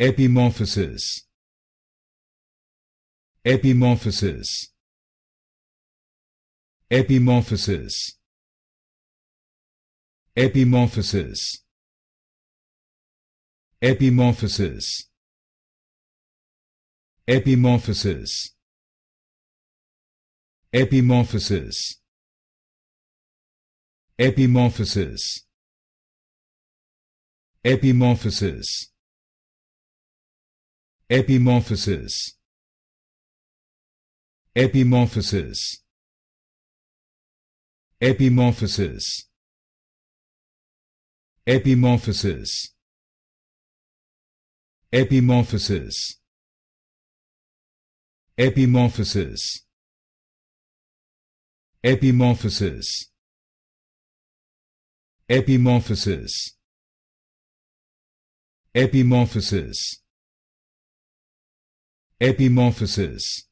Epimorphosis. Epimorphosis. Epimorphosis. Epimorphosis. Epimorphosis. Epimorphosis. Epimorphosis. Epimorphosis. Epimorphosis. Epimorphosis. Epimorphosis. Epimorphosis. Epimorphosis. Epimorphosis. Epimorphosis. Epimorphosis. Epimorphosis. Epimorphosis. Epimorphosis.